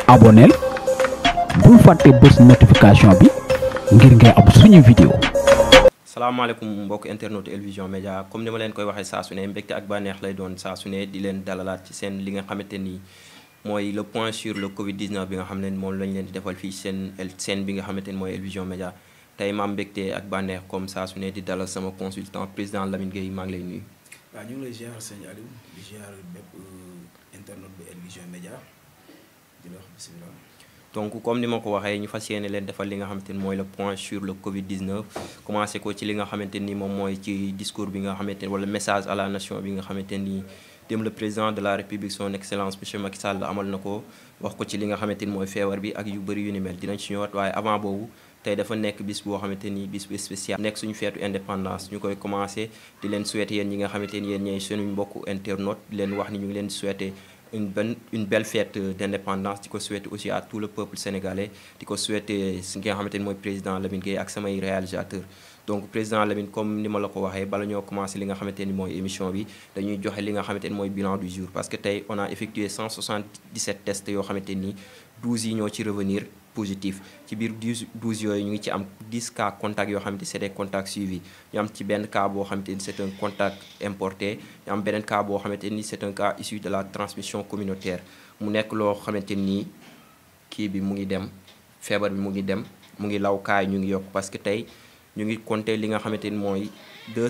abonneel bul fàtte bës notification bi ngir ngay am suñu vidéo. salaamaaleykum mbokk internet El Vision Médias comme ni ma leen koy waxee saa su ne mbégte ak bànneex lay doon saa su ne di leen dalalaat ci seen li nga xamante ni mooy le point sur le Covid 19 bi nga xam ne moom lañ leen di defal fii seen bi nga xamante ni mooy El Vision Médias tey ma am mbégte ak bànneex comme saa su ne di dalal sama consultant président Lamine Gueye maa ngi lay nuyu. waaw ñu ngi lay ziar sëñ Aliou di ziar bépp internet bi El Vision Médias di la wax bisimilah. donc comme ni ma ko waxee ñu fas yéene leen defal li nga xamante ni mooy le point sur le Covid 19 commencé ko ci li nga xamante ni moom mooy ci discours bi nga xamante ni wala message à la nation bi nga xamante ni dem le président de la république son excellence monsieur Macky Sall amal na ko wax ko ci li nga xamante ni mooy feebar bi ak yu bëri yu ni mel dinañ ci ñëwaat waaye avant boobu tey dafa nekk bis boo xamante ni bis bu spécial nekk suñu feetu indépendance ñu koy commencé di leen souhaiter yéen ñi nga xamante ni yéen ñooy suñu mbokku internaute di leen wax ni ñu ngi leen di souhaiter une belle fête d'indépendance di ko souhaiter aussi à tout le peuple sénégalais di ko souhaiter si nga xamante ni mooy président Lamine Gueye ak samay réalisateur donc président Lamine comme ni ma la ko waxee bala ñoo commencé li nga xamante ni mooy émission bi dañuy joxe li nga xamante ni mooy bilan du jour parce que tey on a effectué 177 tests yoo xamante ni 12 yi ñoo ci revenir positif ci biir 12 yooyu ñu ngi ci am 10 cas contacts yoo xamante ni c'est des contacts suivis ñu am ci benn cas boo xamante ni c'est un contact importé ñu am beneen cas boo xamante ni c'est un cas issu de la transmission communautaire mu nekk loo xamante ni kii bi mu ngi dem feebar bi mu ngi dem mu ngi law cas yi ñu ngi yokk parce que tey ñu ngi compter li nga xamante ni mooy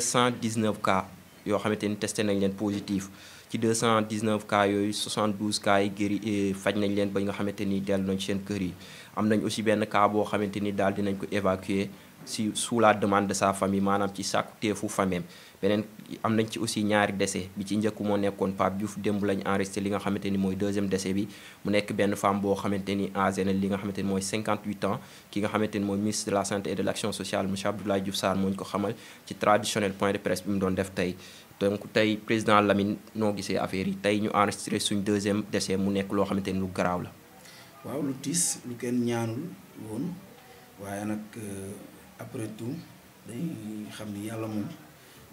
219 cas yoo xamante ni testé nañ leen positif ci 219 cas yooyu 72 cas yi guéri faj nañ leen ba nga xamante ni dellu nañ seen kër yi am nañ aussi benn cas boo xamante ni daal dinañ ko évacuer si sous la demande de sa famille maanaam ci sàkku teefu famille beneen am nañ ci aussi ñaari décès bi ci njëkk moo nekkoon Pape Diouf démb lañ enregistré li nga xamante ni mooy deuxième décès bi mu nekk benn femme boo xamante ni âgée na li nga xamante ni mooy 58 ans ki nga xamante ni mooy ministre de la santé et de l'action sociale monsieur Abdoulaye Diouf Sarr moo ñu ko xamal ci traditionnel point de presse bi mu doon def tey donc tey président Lamine noo gisee affaire yi tey ñu enregistré suñ deuxième décès mu nekk loo xamante ni lu garaaw la. waaw lu tiis lu kenn ñaanul woon waaye nag après tout dañuy xam ni yàlla moom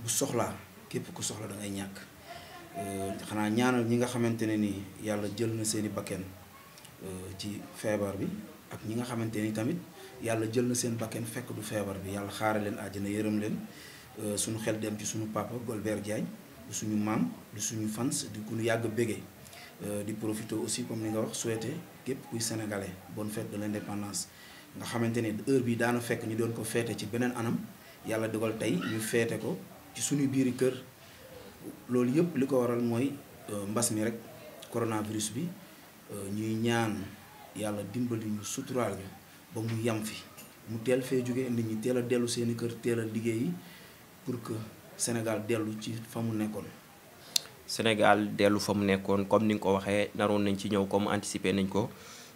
bu soxlaa képp ku soxla da ngay ñàkk xanaa ñaanal ñi nga xamante ne ni yàlla jël na seeni bakken ci feebar bi ak ñi nga xamante ni tamit yàlla jël na seen bakken fekk du feebar bi yàlla xaare leen àjjana yërëm leen suñu xel dem ci suñu papa Golbert Diagne du suñu maam du suñu fans di ku ñu yàgg bégee di profiter aussi comme ni nga wax souhaiter képp kuy sénégalais bonne fête de l'indépendance nga xamante ne heure bi daana fekk ñu doon ko feete ci beneen anam yàlla dogal tey ñu feete ko ci suñu biiri kër loolu yëpp li ko waral mooy mbas mi rek coronavirus bi ñuy ñaan yàlla dimbali ñu suturaal ñu ba mu yam fi mu teel fee jóge nit ñi teel a dellu seeni kër teel a liggéeyi pour que Sénégal dellu ci fa mu nekkoon. Sénégal dellu fa mu nekkoon comme ni nga ko waxee naroon nañ ci ñëw comme anticiper nañ ko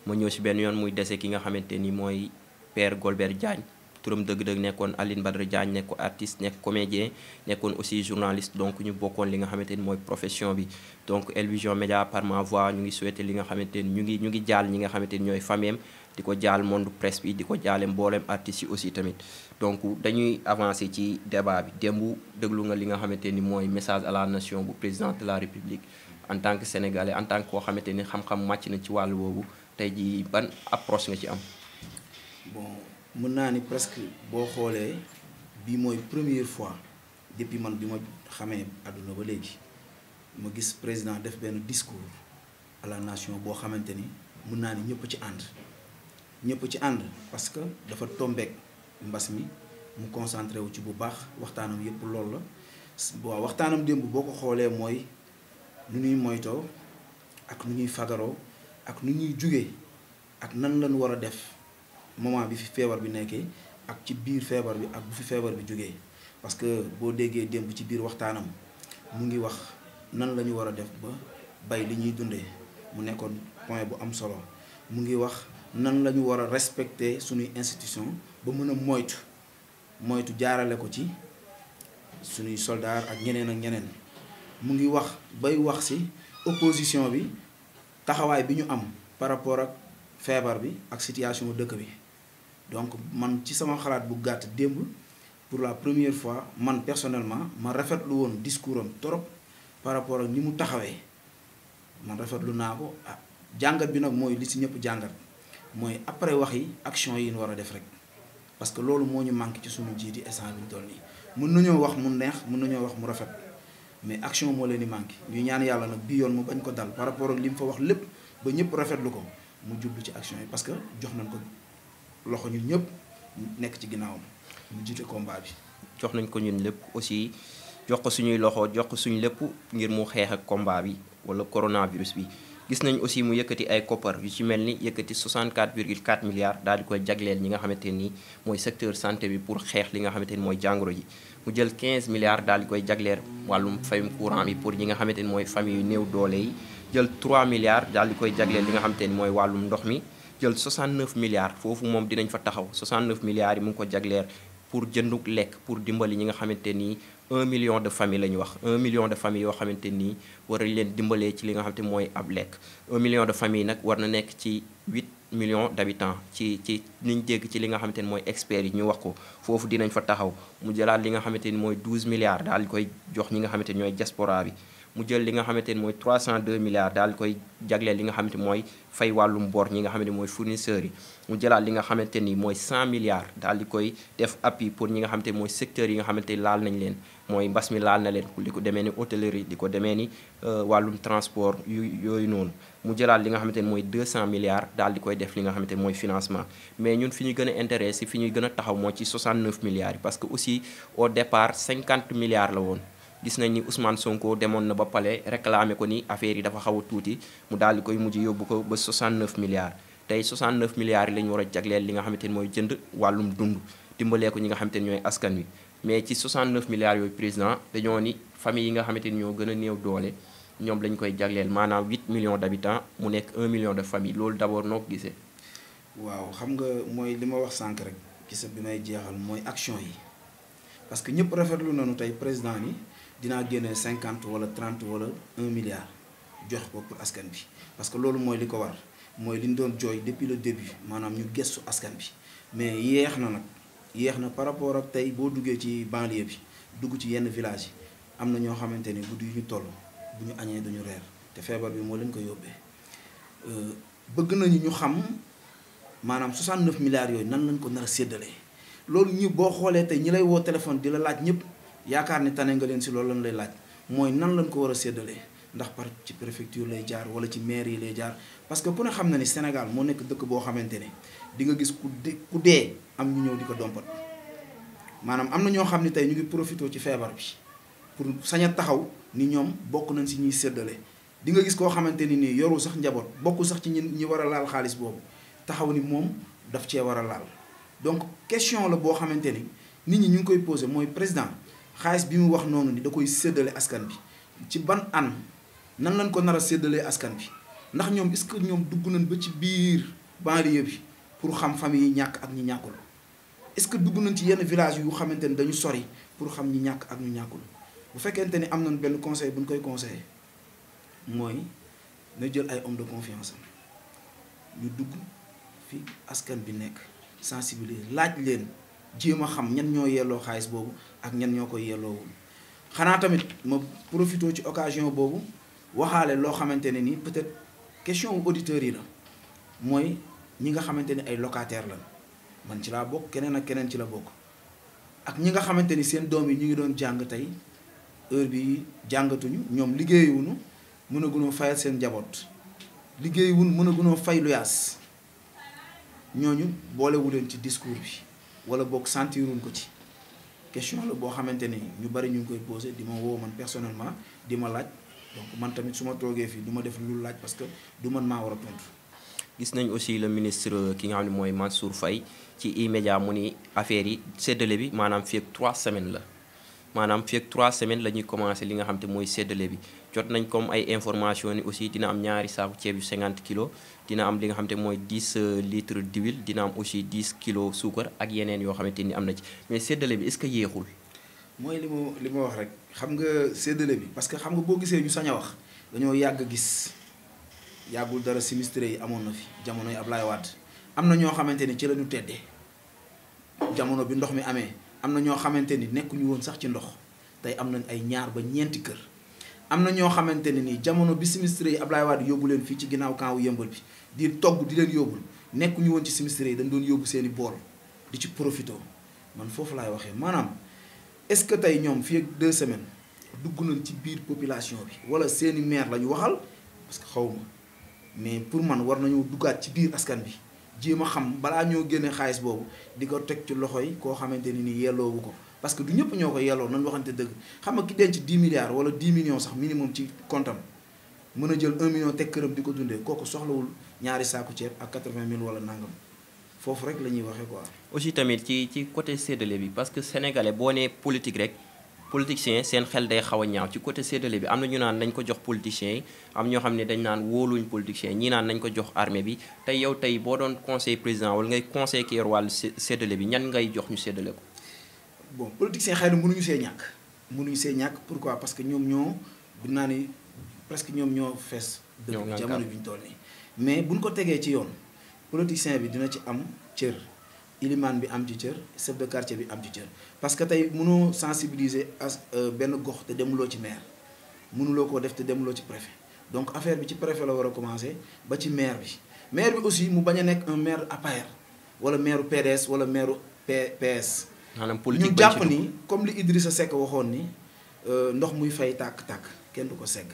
ma ñëw si benn yoon muy dese ki nga xamante ni mooy père Golbert Diagne turam dëgg-dëgg nekkoon Aline Badara Diagne nekk ko artiste nekk comédien nekkoon aussi journaliste donc ñu bokkoon li nga xamante ni mooy profession bi donc El Vision Médias par ma voix ñu ngi souhaiter li nga xamante ni ñu ngi jaal ñi nga xamante ni ñooy famille di ko jaal monde presse bi di ko jaale mboolem artistes yi aussi tamit donc dañuy avancer ci débat bi démb déglu nga li nga xamante ni mooy message à la nation bu président de la république en tant que sénégalais en tant que koo xamante ni xam-xam màcc na ci wàllu boobu tey jii ban approche nga ci am. bon mën naa ni presque boo xoolee bii mooy première fois depuis man bi ma xamee àdduna ba léegi ma gis président def benn discours à la nation boo xamante ni mën naa ni ñëpp ci ànd parce que dafa tombeek mbas mi mu concentré wu ci bu baax waxtaanam yëpp loolu la waaw waxtaanam démb boo ko xoolee mooy nu ñuy moytoo ak nu ñuy fagaroo ak nu ñuy jugee ak nan lañu war a def moment bi fi feebar bi nekkee ak ci biir feebar bi ak bu fi feebar bi jógee parce que boo déggee démb ci biir waxtaanam mu ngi wax nan la ñu war a def ba bay li ñuy dundee mu nekkoon point bu am solo mu ngi wax nan la ñu war a respecter suñuy institution ba mën a moytu jaarale ko ci suñuy soldats ak ñeneen ak ñeneen mu ngi wax bay wax ci opposition bi taxawaay bi ñu am par rapport ak feebar bi ak situation dëkk bi donc man ci sama xalaat bu gàtt démb pour la première fois man personnellement ma rafetlu woon discours am trop par rapport ak ni mu taxawee man rafetlu naa ko jàngat bi nag mooy li si ñëpp jàngat mooy après wax yi action yi ñu war a def rek parce que loolu moo ñu manqué ci suñu jiiti instant bi ñu toll nii mën nañoo wax mu neex mën nañoo wax mu rafet mais action moo leen di manqué ñu ñaan yàlla nag bii yoon mu bañ ko dal par rapport ak li mu fa wax lépp ba ñëpp rafetlu ko mu jublu ci action yi parce que jox nañ ko loxo ñun ñëpp nekk ci ginnaawam mu jiite combat bi. jox nañ ko ñun lépp aussi jox ko suñuy loxo jox ko suñu lépp ngir mu xeex ak combat bi wala coronavirus bi. gis nañ aussi mu yëkkati ay koppar yu ci mel ni yëkkati 64,4 milliards daal di koy jagleel ñi nga xamante ni mooy secteur santé bi pour xeex li nga xamante ni mooy jàngoro ji mu jël 15 milliards daal di koy jagleel wàllum fayum courant bi pour ñi nga xamante ni mooy famille yu néew doole yi jël 3 milliards daal di koy jagleel li nga xamante ni mooy wàllum ndox mi jël 69 milliards foofu moom dinañ fa taxaw 69 milliards yi mu ngi ko jagleel pour jënduk lekk pour dimbali ñi nga xamante ni 1 million de famille la ñu wax 1 million de famille yoo xamante nii war nañ leen dimbalee ci li nga xamante mooy ab lekk 1 million de famille nag war na nekk ci 8 millions d'habitants ci niñ dégg ci li nga xamante ni mooy experts yi ñu wax ko foofu dinañ fa taxaw mu jëlaat li nga xamante ni mooy 12 milliards daal di koy jox ñi nga xamante ni ñooy diaspora bi mu jël li nga xamante ni mooy 302 milliards daal di koy jagleel li nga xamante mooy fay wàllum bor ñi nga xamante ni mooy fournisseurs yi mu jëlaat li nga xamante ni mooy 100 milliards daal di koy def appui pour ñi nga xamante ni mooy secteurs yi nga xamante ni laal nañ leen mooy mbas mi laal na leen li ko demee ni hôtellerie di ko demee ni wàllum transport yooyu noonu mu jëlaat li nga xamante ni mooy 200 milliards daal di koy def li nga xamante ni mooy financement mais ñun fi ñu gën a intéressé fi ñuy gën a taxaw moo ci 69 milliards yi parce que aussi au départ 50 milliards la woon gis nañ ni Ousmane Sonko demoon na ba pale réclamé ko ni affaire yi dafa xaw a tuuti mu daal di koy mujj yóbbu ko ba 69 milliards tey 69 milliards yi la ñu war a jagleel li nga xamante ni mooy jënd wàllum dund dimbalee ko ñi nga xamante ni ñooy askan wi mais ci 69 milliards yooyu président dañoo ni famille yi nga xamante ni ñoo gën a néew doole ñoom lañ koy jagleel maanaam 8 millions d'habitants mu nekk 1 million de famille loolu d'abord noo ko gisee. waaw xam nga mooy li ma wax sànq rek gis bi may jeexal mooy action yi parce que ñëpp rafetlu nañu tey président ni dinaa génne 50 wala 30 wala 1 milliard jox ko pour askan bi parce que loolu mooy li ko war mooy li ñu doon jooy depuis le début maanaam ñu gëstu askan bi mais yéex na nag. yéex na par rapport ak tey boo duggee ci banlieue bi dugg ci yenn village yi am na ñoo xamante ni guddi yu ñu toll bu ñu añee duñu reer te feebar bi moo leen ko yóbbee bëgg nañu ñu xam maanaam 69 milliards yooyu nan lañ ko nar a séddalee loolu ñu boo xoolee tey ñi lay woo téléphone di la laaj ñëpp yaakaar ni tane nga leen si loolu lañ lay laaj mooy nan lañ ko war a séddalee ndax par ci préfecture lay jaar wala ci maire yi lay jaar parce que ku ne xam na ni Sénégal moo nekk dëkk boo xamante ne di nga gis ku dee am ñu ñëw di ko dompat maanaam am na ñoo xam ne tey ñu ngi profité ci feebar bi pour sañ a taxaw ni ñoom bokk nañ si ñuy séddale di nga gis koo xamante ni nii yorul sax njaboot bokkul sax ci ñi war a laal xaalis boobu taxaw ni moom daf cee war a laal donc question la boo xamante ni nit ñi ñu ngi koy posé mooy président xaalis bi mu wax noonu ni da koy séddale askan bi ci ban an nan lañ ko nar a séddalee askan bi ndax ñoom est-ce que ñoom dugg nañ ba ci biir banlieue bi pour xam famille yi ñàkk ak ñi ñàkkul est-ce que dugg nañ ci yenn village yu xamante ni dañu sori pour xam ñi ñàkk ak ñu ñàkkul bu fekkente ni am nañ benn conseil bu ñu koy conseillé mooy na jël ay homme de confiance am ñu dugg fi askan bi nekk sensibiliser laaj leen jéem a xam ñan ñoo yelloo xaalis boobu ak ñan ñoo koy yelloowul xanaa tamit ma profité ci occasion boobu waxaale loo xamante ne ni peut-être question auditeurs yi la mooy ñi nga xamante ni ay locataires la man ci laa bokk keneen ak keneen ci la bokk ak ñi nga xamante ni seen doom yi ñu ngi doon jàng tey heure bi jàngatuñu ñoom liggéeyuñu mën a gunoo fayal seen njaboot liggéeyuñu mën a gunoo fay luyaas ñooñu boolewu leen ci discours bi wala bokk sentiruñ ko ci question la boo xamante ni ñu bari ñu ngi koy posé di ma woo man personnellement di ma laaj donc man tamit su ma toogee fii du ma def lu laaj parce que du man maa war a tontu. gis nañ aussi le ministre ki nga xam ne mooy Mansour Faye ci E-Media mu ni affaire yi séddale bi maanaam fii ak 3 semaines la maanaam fii ak 3 semaines la ñuy commencé li nga xam te mooy séddale bi jot nañ comme ay information ni aussi dina am ñaari saaku ceeb yu 50 kilos dina am li nga xam te mooy 10 litres d'huile dina am aussi 10 kilos suukar ak yeneen yoo xamante ni am na ci mais séddale bi est-ce que yéexul. mooy li ma wax rek xam nga séddale bi parce que xam nga boo gisee ñu sañ a wax dañoo yàgg gis yàggul dara sinistre yi amoon na fi jamonoy Ablaye Wade am na ñoo xamante ni ci la ñu teddee jamono bi ndox mi amee am na ñoo xamante ni nekkuñu woon sax ci ndox tey am nañ ay ñaar ba ñeenti kër am na ñoo xamante ne nii jamono bi sinistre yi Ablaye Wade yóbbu leen fii ci ginnaaw camp wu Yëmbal bi di togg di leen yóbbul nekkuñu woon ci sinistre yi dañ doon yóbbu seeni bool di ci profité man foofu laay waxee maanaam est-ce que tey ñoom fii ak 2 semaines dugg nañ ci biir population bi wala seeni maire la ñu waxal parce que xaw ma mais pour man war nañoo duggaat ci biir askan bi jéem a xam balaa ñoo génne xaalis boobu di ko teg ci loxo yi koo xamante ni nii yelloowu ko parce que du ñëpp ñoo ko yelloo nañ waxante dëgg xam nga ki denc 10 milliards wala 10 millions sax minimum ci compte am mën a jël 1 million teg këram di ko dundee kooku soxlawul ñaari saaku ceeb ak 80 000 wala nangam foofu rek la ñuy waxee quoi. aussi tamit ci côté séddale bi parce que sénégalais boo nee politique rek politiciens seen xel day xaw a ñaaw ci côté séddale bi am na ñu naan nañ ko jox politiciens yi am ñoo xam ne dañ naan wóoluñ politiciens ñii naan nañ ko jox armée bi tey yow tey boo doon conseil président wala ngay conseil ki yor wàllu séddale bi ñan ngay jox ñu séddale ko. bon politiciens xëy na mënuñu see ñàkk pourquoi parce que ñoom ñoo bu naa ni presque ñoom ñoo fees. dëgg jamono bi ñu toll nii mais buñ ko tegee ci yoon politicien bi dina ci am cër. ilimaan bi am ci cër chef de quartier bi am ci cër parce que tey mënoo sensibiliser as benn gox te demuloo ci maire mënuloo koo def te demuloo ci préfet donc affaire bi ci préfet la war a commencer ba ci maire bi aussi mu bañ a nekk un maire APR wala maire PDS wala maire PS. maanaam politique ñu jàpp ni comme li Idrissa Seck waxoon ni ndox muy fay tàkk-tàkk kenn du ko segg.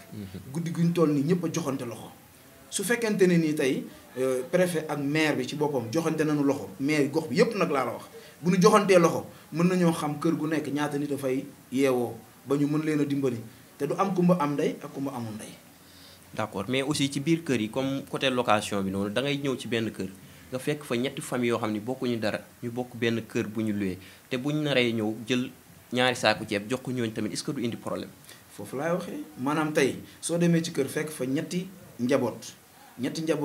guddi guñ toll nii ñëpp a joxante loxo su fekkente ne nii tey. préfet ak maire bi ci boppam joxante nañu loxo maire gox bi yépp nag laa la wax bu ñu joxantee loxo mën nañoo xam kër gu nekk ñaata nit a fay yeewoo ba ñu mën leen a dimbali te du am kumba am ndey ak kumba amul ndey. d'accord mais aussi ci biir kër yi comme côté location bi noonu da ngay ñëw ci benn kër nga fekk fa ñetti famille yoo xam ne bokkuñu dara ñu bokk benn kër bu ñu luwee te buñ naree ñëw jël ñaari saaku ceeb jox ko ñooñu tamit est-ce que du indi problème. foofu laay waxee maanaam tey soo demee ci kër fekk fa ñetti njaboot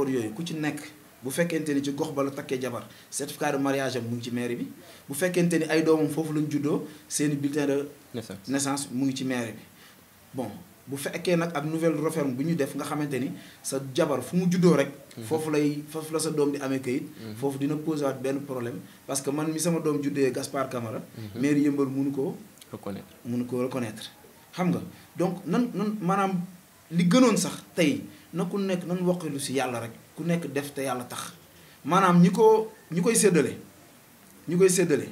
yooyu ku ci nekk bu fekkente ni ci gox ba la takkee jabar certificat de mariage am mu ngi ci mairie bi bu fekkente ni ay doomam foofu lañ juddoo seeni bulletin de naissance mu ngi ci mairie bi bon bu fekkee nag ak nouvelle réforme bu ñu def nga xamante ni sa jabar fu mu juddoo rek foofu la sa doom di amee kayit foofu dina posé waat benn problème parce que man mi sama doom juddee Gaspard Camara mairie Yëmbal mënu ko reconnaître xam nga donc nan maanaam li gënoon sax tey na ku nekk nan waqilu si yàlla rek ku nekk def te yàlla tax maanaam ñi koy séddale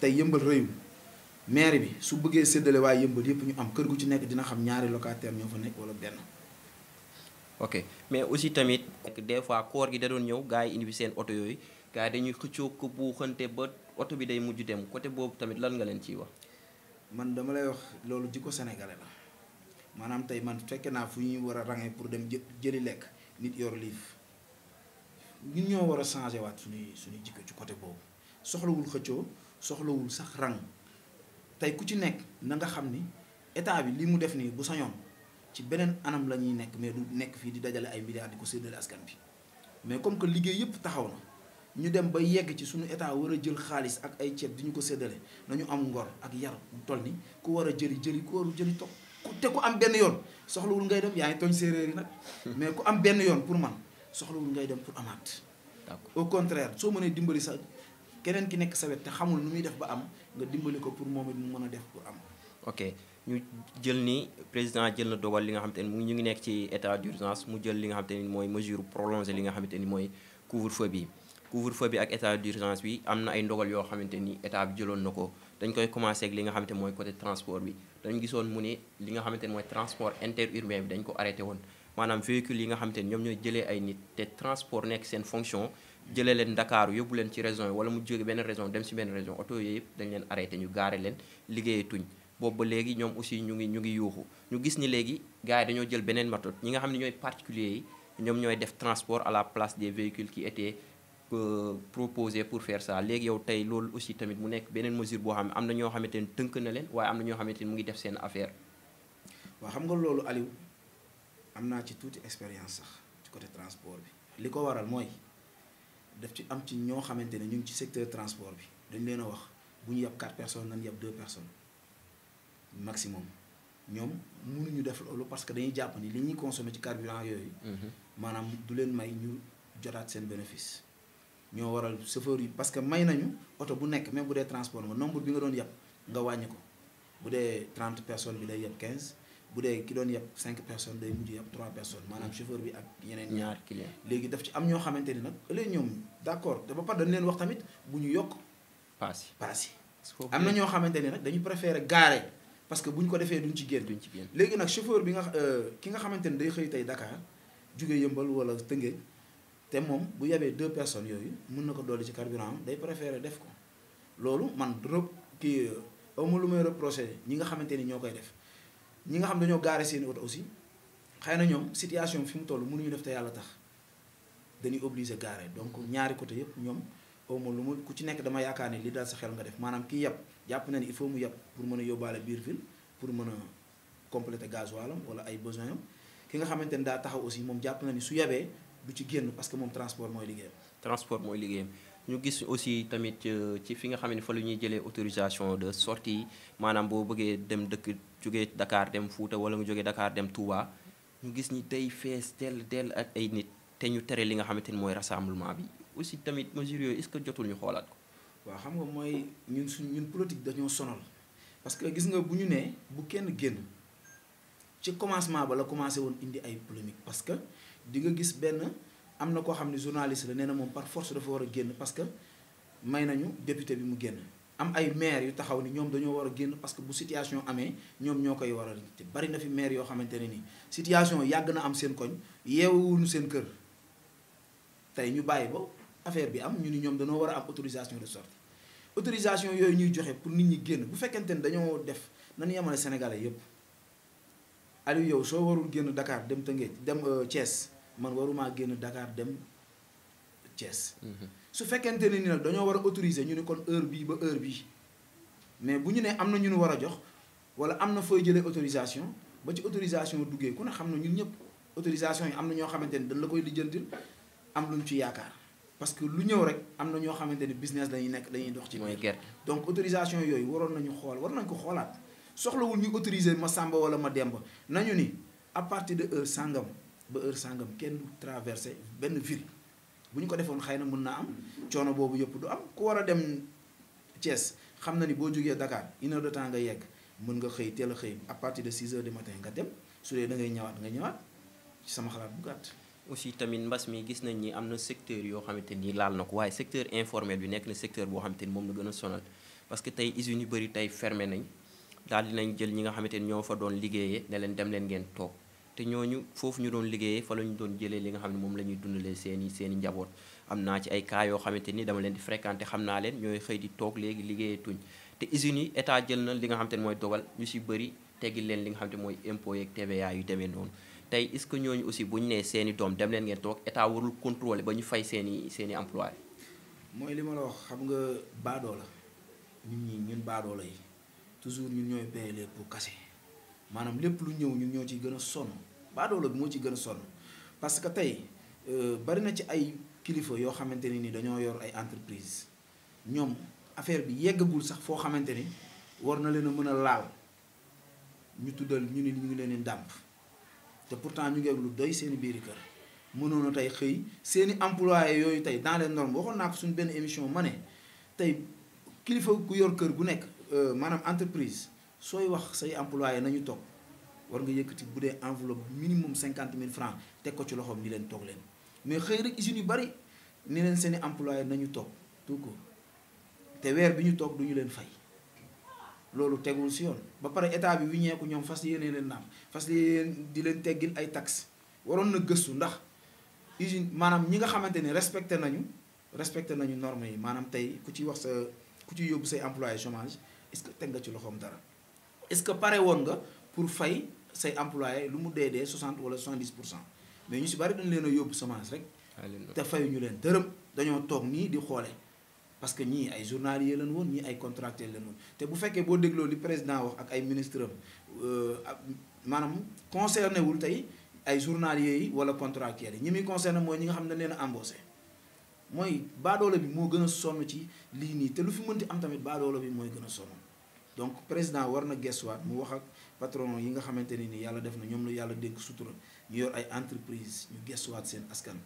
tey Yëmbal rëyul maire bi su bëggee séddale waaye Yëmbal yëpp ñu am kër gu ci nekk dina xam ñaari locataire ñoo fa nekk wala benn. ok mais aussi tamit des fois koor gi da doon ñëw gars yi indi fi seen oto yooyu gars yi dañuy xëccoo ko bu xante ba oto bi day mujj dem côté boobu tamit lan nga leen ciy wax. man dama lay wax loolu jikko sénégalais la. maanaam tey man fekke naa fu ñuy war a rangé pour dem jëli lekk nit yor liif ñun ñoo war a changé waat suñuy jikko ci côté boobu soxlawul xëccoo soxlawul sax rang tey ku ci nekk na nga xam ni état bi li mu def nii bu sañoon ci beneen anam la ñuy nekk mais du nekk fii di dajale ay milliards di ko séddale askan bi mais comme que liggéey yëpp taxaw na ñu dem ba yegg ci suñu état war a jël xaalis ak ay ceeb di ñu ko séddale nañu am ngor ak yar bu toll ni ku war a jëli ku warul jëli topp te ku am benn yoon soxlawul ngay dem yaa ngi tooñ séeréer yi nag mais ku am benn yoon pour man soxlawul ngay dem pour amaat. au contraire soo mënee dimbali sa keneen ki nekk sa wet te xamul nu muy def ba am nga dimbali ko pour moom it mu mën a def pour am. ok ñu jël ni président jël na dogal li nga xamante ni ñu ngi nekk ci état d'urgence mu jël li nga xamante ni mooy mesure prolongée li nga xamante ni mooy couvre-feu bi ak état d'urgence bi am na ay ndogal yoo xamante ni état bi jëloon na ko dañ koy commencer ak li nga xamante mooy côté transport bi dañ gisoon mu ne li nga xamante ni mooy transport interurbain bi dañ ko arrêté woon maanaam véhicule yi nga xamante ni ñoom ñooy jëlee ay nit te transport nekk seen fonction jëlee leen Ndakaaru yóbbu leen ci région yi wala mu jóge benn région dem ci benn région oto yooyu yëpp dañ leen arrêté ñu gaare leen liggéeyatuñ boobu ba léegi ñoom aussi ñu ngi yuuxu ñu gis ni léegi gars yi dañoo jël beneen méthode ñi nga xam ne ñooy particuliers yi ñoom ñooy def transport à la place des véhicules qui étaient proposés pour faire ça léegi yow tey loolu aussi tamit mu nekk beneen mesure boo xam ne am na ñoo xamante ni tënk na leen waaye am na ñoo xamante ni mu ngi def seen affaire. waaw xam nga loolu Aliou am naa ci tuuti expérience sax ci côté transport bi li ko waral mooy daf ci am ci ñoo xamante ne ñu ngi ci secteur transport bi dañ leen a wax bu ñu yab 4 personnes nañ yab 2 personnes maximum ñoom mënuñu def loolu parce que dañuy jàpp ni li ñuy consommer ci carburant yooyu. maanaam du leen may ñu jotaat seen bénéfice. ñoo waral chauffeur yi parce que may nañu oto bu nekk même bu dee transport nga nombre bi nga doon yab nga wàññi ko bu dee 30 personnes bi lay yab 15 bu dee ki doon yeb 5 personnes day mujj yeb 3 personnes maanaam chauffeur bi ak yeneen ñaar client léegi daf ci am ñoo xamante ni nag ëllëg ñoom d'accord te ba pare dañ leen wax tamit bu ñu yokk paas yi yi am na ñoo xamante ni nag dañu préférer garer parce que bu ñu ko defee duñ ci génn léegi nag chauffeur bi nga ki nga xamante ni day xëy tey Dakar jóge Yëmbal wala Tëngéej te moom bu yebee 2 personnes yooyu mën na ko dolli ci carburant am day préférer def ko loolu man kii awma lu may reprocher ñi nga xamante ni ñoo koy def ñi nga xam dañoo gaare seeni oto aussi xëy na ñoom situation fi mu toll mënuñu def te yàlla tax dañuy obligé gaare donc ñaari côté yëpp ñoom awma lu mu ku ci nekk dama yaakaar ne li daal sa xel nga def maanaam kii yeb jàpp na ni il faut mu yeb pour mën a yóbbaale biir ville pour mën a compléter gasoilam wala ay besoin am ki nga xamante ni daa taxaw aussi moom jàpp na ni su yebee du ci génn parce que moom transport mooy liggéeyam ñu gis aussi tamit ci fi nga xam ne fa la ñuy jëlee autorisation de sortie maanaam boo bëggee dem dëkk jógee Dakar dem Fouta wala nga jógee Dakar dem Touba ñu gis ni tey fees dell ak ay nit te ñu tere li nga xamante ni mooy rassemblement bi aussi tamit mesures yooyu est-ce que jotul ñu xoolaat ko. waaw xam nga mooy ñun politique dañoo sonal parce que gis nga bu ñu nee bu kenn génn ci commencement ba la commencé woon indi ay polémique parce que di nga gis benn am na koo xam ne journaliste la nee na moom par force dafa war a génn parce que may nañu député bi mu génn am ay maire yu taxaw ni ñoom dañoo war a génn parce que bu situation amee ñoom ñoo koy war a te bari na fi maire yoo xamante ne nii situation yàgg na am seen koñ yeewuñu seen kër tey ñu bàyyi ba affaire bi am ñu ni ñoom dañoo war a am autorisation de sortie autorisation yooyu ñuy joxe pour nit ñi génn bu fekkente ne dañoo def nañu yemale Sénégalais yépp Aliou yow soo warul génn Dakar dem Tëngéej dem Thiès man waruma génn Dakar dem Thiès. su fekkente ne ni nag dañoo war a autoriser ñu ne kon heure bii ba heure bii mais bu ñu ne am na ñu nu war a jox wala am na fooy jëlee autorisation ba ci autorisation duggee ku ne xam na ñun ñëpp autorisation yi am na ñoo xamante ni dañ la koy lijjantil am luñ ci yaakaar parce que lu ñëw rek am na ñoo xamante ni business dañuy dox ci mooy gerte donc autorisation yooyu war nañ ko xoolaat soxlawul ñu autoriser ma Samba wala ma Demba nañu ni à partir de heure sangam ba heure sangam kenn du traversé benn ville bu ñu ko defoon xëy na mën naa am coono boobu yëpp du am ku war a dem Thiès xam na ni boo jógee Dakar 1 heure de temps nga yegg mën nga xëy teel a xëy à partir de 6 heures du matin nga dem su dee da ngay ñëwaat nga ñëwaat ci sama xalaat bu gàtt. aussi tamit mbas mi gis nañ ni am na secteur yoo xamante ni laal na ko waaye secteur informel bi nekk na secteur boo xamante ni moom la gën a sonal parce que tey usines yu bëri tey fermé nañ daal dinañ jël ñi nga xamante ni ñoo fa doon liggéeyee ne leen dem leen ngeen toog te ñooñu foofu ñu doon liggéeyee fa la ñu doon jëlee li nga xam ne moom la ñuy dundalee seeni njaboot am naa ci ay cas yoo xamante ni dama leen di fréquenté xam naa leen ñooy xëy di toog léegi liggéeyee tuñ te usines yi état jël na li nga xamante ni mooy dogal ñu si bëri teggil leen li nga xamante ni mooy impôt yeeg TVA yu demee noonu tey est-ce que ñooñu aussi bu ñu nee seeni doom dem leen ngeen toog état warul contrôler ba ñu fay seeni employé mooy li ma la wax xam nga baadoo la ñun baadoola yi toujours ñun ñooy payer les pots cassés maanaam lépp lu ñëw ñun ñoo ciy gën a sonn baadoola bi moo ci gën a sonn parce que tey bari na ci ay kilifa yoo xamante ne ni dañoo yor ay entreprise ñoom affaire bi yeggagul sax foo xamante ni war na leen a mën a laal ñu tuddal ñu ni ñu ngi leen di ndàmp te pourtant ñu ngi ak lu doy seeni biiri kër mënoon a tey xëy seeni employé yooyu tey dans les normes waxoon naa ko suñu benn émission ma ne tey kilifa ku yor kër gu nekk maanaam entreprise sooy wax say employé nañu toog war nga yëkkati bu dee enveloppe minimum 50 000 francs teg ko ci loxoom ni leen toog leen mais xëy rek usines yu bari ni leen seeni employé nañu toog tout court te weer bi ñu toog du ñu leen fay loolu tegul si yoon ba pare état bi wiññeeku ñoom fas yéene leen naam fas yéene di leen teggil ay taxes waroon na gëstu ndax usine maanaam ñi nga xamante ni respecté nañu normes yi maanaam tey ku ci yóbbu say employé chômage est-ce que teg nga ci loxoom dara est-ce que pare woon nga pour fay say employé lu mu dee 60 wala 70% mais ñu si bari dañ leen a yóbbu chômage rek te fayuñu leen dërëm dañoo toog nii di xoole parce que ñii ay journaliers lañ woon ñii ay contractuels lañ woon te bu fekkee boo dégloo li président wax ak ay ministre am maanaam concerné wul tey ay journaliers yi wala contractuels yi ñi muy concerné mooy ñi nga xam ne leen a embauché mooy baadoola bi moo gën a sonn ci lii nii te lu fi mënti am tamit baadoola bi mooy gën a sonn donc président war na gestuwaat mu wax ak patron yi nga xamante ne ni yàlla def na ñoom la yàlla dénk sutura ñu yor ay entreprise ñu gestuwaat seen askan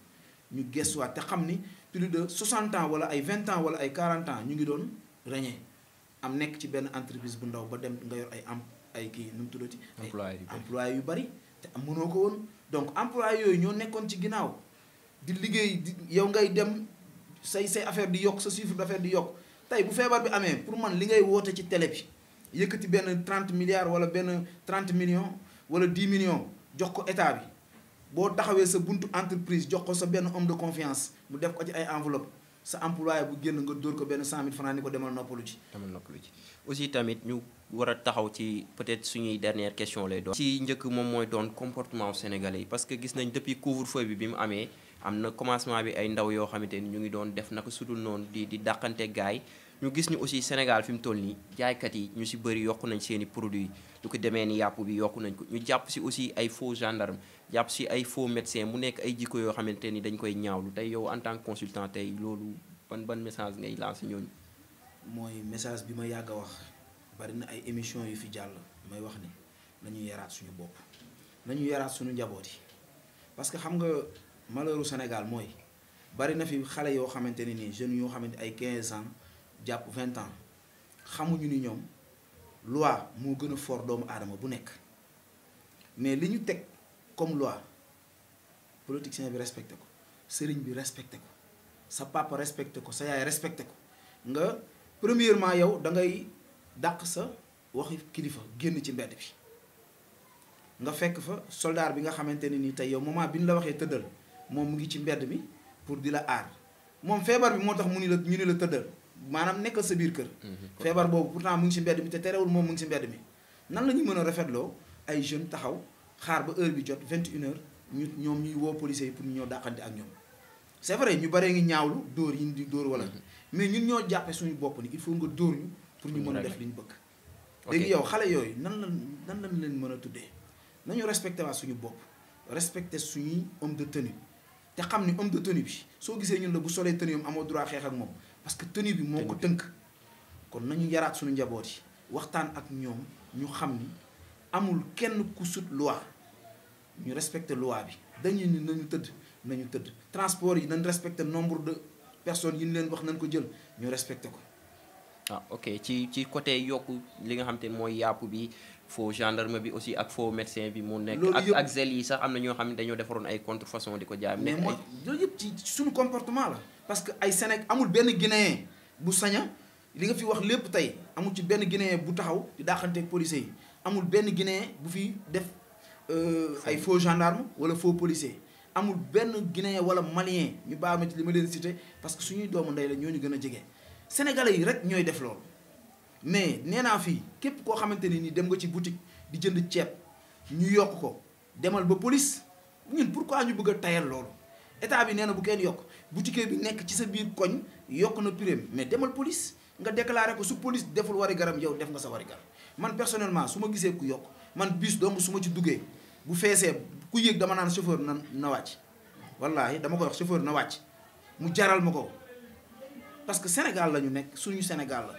ñu gestuwaat te xam ni plus de 60 ans wala ay 20 ans wala ay 40 ans ñu ngi doon régner am nekk ci benn entreprise bu ndaw ba dem nga yor ay kii nu mu tuddati. employé yu bari te mënoo ko woon donc employé yooyu ñoo nekkoon ci ginnaaw di liggéey yow ngay dem say affaire di yokk sa chiffre d'affaires di yokk tey bu feebar bi amee pour man li ngay woote ci télé bi yëkkati benn 30 milliards wala benn 30 millions wala 10 millions jox ko état bi boo taxawee sa buntu entreprise jox ko sa benn homme de confiance mu def ko ci ay enveloppe sa employé bu génn nga dóor ko benn 100 000 francs ni ko demal noppalu ci. aussi tamit ñu war a taxaw ci peut-être suñuy dernière question lay doon. ci njëkk moom mooy doon comportement sénégalais yi parce que gis nañ depuis couvre-feu bi mu amee am na commencement bi ay ndaw yoo xamante ni ñu ngi doon def naka sudul noonu di dàqante gaay ñu gis ñu aussi Sénégal fi mu toll nii jaaykat yi ñu si bëri yokku nañ seen i produits lu ko demee ni yàpp bi yokku nañ ko ñu jàpp si aussi ay faux gendarme jàpp si ay faux médecin mu nekk ay jikko yoo xamante ni dañ koy ñaawlu tey yow en tant que consultant tey loolu ban message ngay lancer ñooñu. mooy message bi ma yàgg a wax bari na ay émission yu fi jàll may wax ni nañu yaraat suñu bopp nañu yaraat suñu njaboot yi parce que xam nga malheuru Sénégal mooy bari na fi xale yoo xamante ne nii jeunes yoo xamante ay 15 ans jàpp 20 ans xamuñu ni ñoom loi moo gën a fort doomu aadama bu nekk mais li ñu teg comme loi politicien bi respecté ko sëriñ bi respecté ko sa papa respecté ko sa yaay respecté ko nga premièrement yow da ngay dàq sa waxi kilifa génn ci mbedd bi nga fekk fa soldat bi nga xamante ne nii tey yow moment bi ñu la waxee tëddal moom mu ngi ci mbedd bi pour di la aar moom feebar bi moo tax ñu ni la tëddal maanaam nekkal sa biir kër. feebar boobu pourtant mu ngi ci mbedd bi te terewul moom mu ngi ci mbedd mi nan la ñu mën a rafetloo ay jeunes taxaw xaar ba heure bi jot 21h ñoom ñuy woo policiers yi pour ñu ñëw dàqante ak ñoom. c'est vrai ñu baree ngi ñaawlu dóor yi ñu di dóor wala mais ñun ñoo jàppe suñu bopp ni il faut nga dóor ñu pour ñu mën a def li ñu bëgg. léegi yow xale yooyu nan lañ leen mën a tuddee nañu respecté waa suñu bopp respecté suñuy homme de tenue te xam ni homme de tenue bi soo gisee ñun la bu solee tenue am amoo droit xeex ak moom parce que tenue bi moo ko tënk. kon nañu yaraat suñu njaboot yi waxtaan ak ñoom ñu xam ni amul kenn ku sut loi ñu respecté loi bi dañu ni nañu tëdd transport yi nañ respecté nombre de personnes yi ñu leen wax nañ ko jël ñu respecté ko. ah ok ci côté yokk li nga xam te mooy yàpp bi faux gendarme bi aussi ak faux médecin bi mu nekk ak zel yi sax am na ñoo xam ne dañoo defaroon ay contrefaçon di ko jaay. mais mooy loolu yëpp ci suñu comportement la. parce que ay Sénégal amul benn Guinéen bu saña li nga fi wax lépp tey amul ci benn Guinéen bu taxaw di daaxanteeg policiers yi amul benn Guinéen bu fi def ay faux gendarme wala faux policier amul benn Guinéen wala Malien ñu baax ma ci li ma leen cité parce que suñuy doomu ndey la ñoo ñu gën a jege. Sénégalais yi rek ñooy def loolu mais nee naa fii képp koo xamante ne ni dem nga ci boutique di jënd ceeb ñu yokk ko demal ba police ñun pourquoi ñu bëgg a tayal loolu état bi nee na bu kenn yokk boutique bi nekk ci sa biir koñ yokk na prix mais demal police nga déclaré ko su police deful wari garam yow def nga sa wari garam man personnellement su ma gisee ku yokk man bus donc su ma ci duggee bu feesee ku yéeg dama naan chauffeur na wàcc wallaahi dama koy wax chauffeur na wàcc mu jaral ma ko. parce que Sénégal la ñu nekk suñu Sénégal la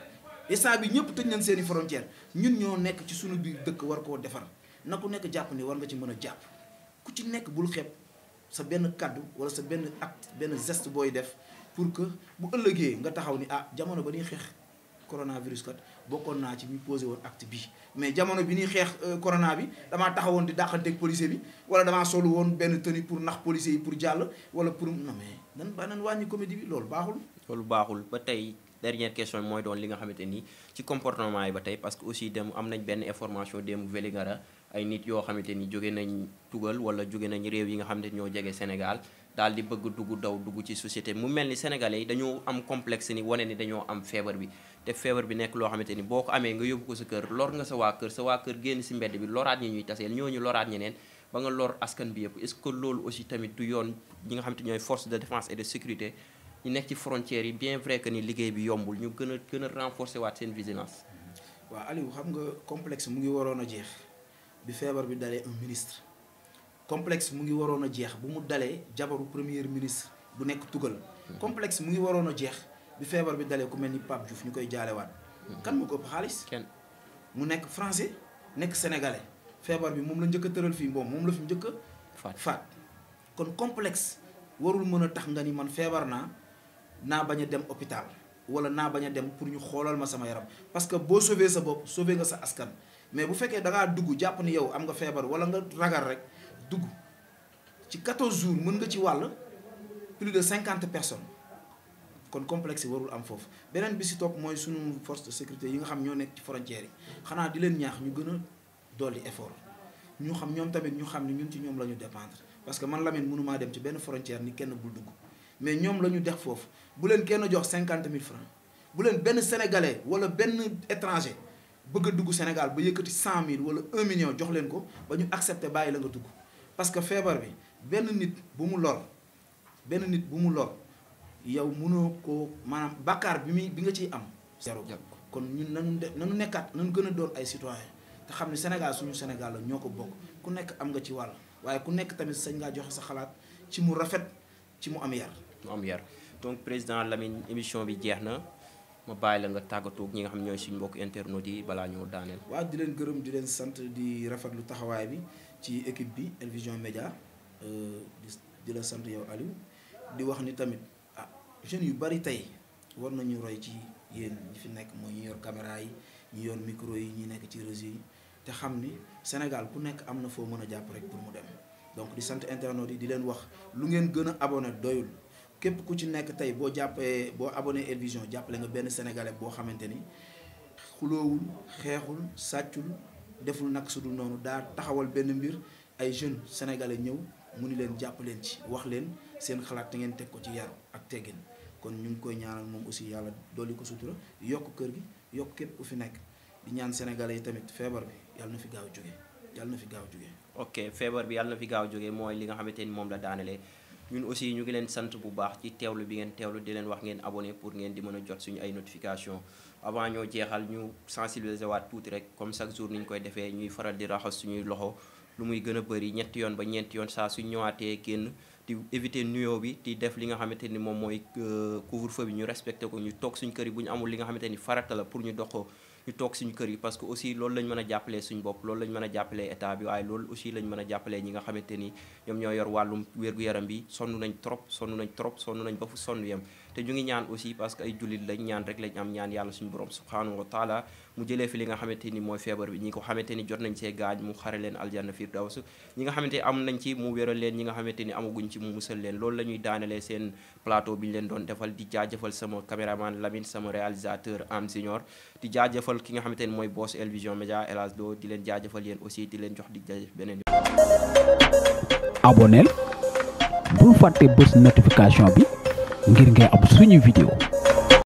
instant bi ñëpp tëj nañ seeni frontière ñun ñoo nekk ci suñu biir dëkk war koo defar na ku nekk jàpp ni war nga ci mën a jàpp ku ci nekk bul xeeb sa benn kaddu wala sa benn acte benn geste booy def pour que bu ëllëgee nga taxaw ni ah jamono ba ñuy xeex coronavirus kat bokkoon naa ci ñu posé woon acte bii mais jamono bi ñuy xeex corona bi damaa taxawoon di dàqanteeg policier bi wala damaa solu woon benn tenue pour nax policier yi pour jàll wala pour non mais nan wàññi comédie bi loolu baaxul. loolu baaxul ba tey dernière question mooy doon li nga xamante ni ci comportement yi ba tey parce que aussi dem am nañ benn information démb Vélingara ay nit yoo xamante ni jóge nañ tugal wala jóge nañ réew yi nga xamante ni ñoo jege Sénégal daal di bëgg dugg ci société mu mel ni sénégalais yi dañoo am complexe ni wane ni dañoo am feebar bi te feebar bi nekk loo xamante ni boo ko amee nga yóbbu ko sa kër lor nga sa waa kër génn si mbedd bi loraat ñi ñuy taseel ñooñu loraat ñeneen ba nga lor askan bi yëpp est-ce que loolu aussi tamit du yoon ñi nga xamante ñooy force de défense et de sécurité ñu nekk ci frontières yi bien vrai que ni liggéey bi yombul ñu gën a renforcer waat seen vigilance. waaw Aliou xam nga complexe mu ngi waroon a jeex bi feebar bi dalee un ministre complexe mu ngi waroon a jeex bu mu dalee jabaru premier ministre bu nekk tugal complexe mu ngi waroon a jeex bi feebar bi dalee ku mel ni Pape Diouf ñu koy jaalewaat kan moo ko ëpp xaalis kenn mu nekk français nekk sénégalais feebar bi moom la njëkk a tëral fii moom la fi njëkk a faat kon complexe warul mën a tax nga ni man feebar naa bañ a dem hôpital wala naa bañ a dem pour ñu xoolal ma sama yaram parce que boo sauver sa bopp sauver nga sa askan mais bu fekkee da ngaa dugg jàpp ni yow am nga feebar wala nga ragal rek dugg ci 14 jours mën nga ci wàll plus de 50 personnes kon complexe yi warul am foofu. beneen bi si topp mooy sunu force de sécurité yi nga xam ñoo nekk ci frontières yi xanaa di leen ñaax ñu gën a dolli effort ñu xam ñoom tamit ñu xam ni ñun ci ñoom la ñu dépendre parce que man Lamine mënumaa dem ci benn frontière ni kenn bul dugg mais ñoom la ñu def foofu bu leen kenn jox 50 000 francs bu leen benn sénégalais wala benn étranger bëgg a dugg Sénégal ba yëkkati 100 000 wala 1 million jox leen ko ba ñu accepté bàyyi la nga dugg parce que feebar bi benn nit bu mu lor yow mënoo ko maanaam bàkkaar bi nga ciy am zéro kon ñun nanu nekkaat nanu gën a doon ay citoyen te xam ne Sénégal suñu Sénégal la ñoo ko bokk ku nekk am nga ci wàll waaye ku nekk tamit sañ ngaa joxe sa xalaat ci mu rafet ci mu am yar donc président Lamine émission bi jeex na ma bàyyi la nga tàggatoo ñi nga xam ñooy suñu mbokk internautes yi balaa ñoo daaneel. waaw di leen gërëm di leen sant di rafetlu taxawaay bi ci équipe bi El Vision Médias di la sant yow Aliou di wax ni tamit jeunes yu bari tey war nañu roy ci yéen ñi fi nekk mooy ñi yor caméra yi ñi yor micro yi ñi nekk ci réseau yi te xam ni Sénégal ku nekk am na foo mën a jàpp rek pour mu dem donc di sant internautes yi di leen wax lu ngeen gën a abonné doyul képp ku ci nekk tey boo jàppee boo abonné El Vision jàppale nga benn sénégalais boo xamante ni xuloowul xeexul sàccul deful nag su dul noonu daa taxawal benn mbir ay jeunes sénégalais ñëw mu ni leen jàpp leen ci wax leen seen xalaat te ngeen teg ko ci yar ak teggin kon ñu ngi koy ñaanal moom aussi yàlla dolli ko sutura yokk kër gi yokk képp ku fi nekk di ñaan sénégalais yi tamit feebar bi yàlla na fi gaaw jóge ok feebar bi yàlla na fi gaaw jóge mooy li nga xamante ni moom la daanelee ñun aussi ñu ngi leen sant bu baax ci teewlu bi ngeen teewlu di leen wax ngeen abonné pour ngeen di mën a jot suñu ay notification avant ñoo jeexal ñu sensibiliser waat tuuti rek comme chaque jour ni ñu koy defee ñuy faral di raxas suñuy loxo lu muy gën a bëri ñetti yoon ba ñeenti yoon saa suñ ñëwaatee génn di éviter nuyoo bi di def li nga xamante ni moom mooy couvre-feu bi ñu respecté ko ñu toog suñu kër yi bu ñu amul li nga xamante ni farata la pour ñu dox ko ñu toog suñu kër yi parce que aussi loolu lañ mën a jàppalee suñu bopp loolu lañ mën a jàppalee état bi waaye loolu aussi lañ mën a jàppalee ñi nga xamante ni ñoom ñoo yor wàllum wér-gu-yaram bi sonn nañ ba fu sonn yem te ñu ngi ñaan aussi parce que ay jullit lañ ñaan rek lañ am ñaan yàlla suñu borom subhanahu wa taala mu jëlee fi li nga xamante ni mooy feebar bi ñi ko xamante ni jot nañ see gaañ mu xare leen aljanna firdaws ñi nga xamante ni am nañ ci mu wéral leen ñi nga xamante ni amaguñ ci mu musal leen loolu la ñuy daanelee seen plateau bi ñu leen doon defal di jaajëfal sama caméraman Lamine sama réalisateur Am Junior di jaajëfal ki nga xamante ni mooy boss El Vision Médias El Hadj Lo di leen jaajëfal yéen aussi di leen jox di jaajëf beneen abonneel bul fàtte bës notification bi ngir ngay am suñu vidéo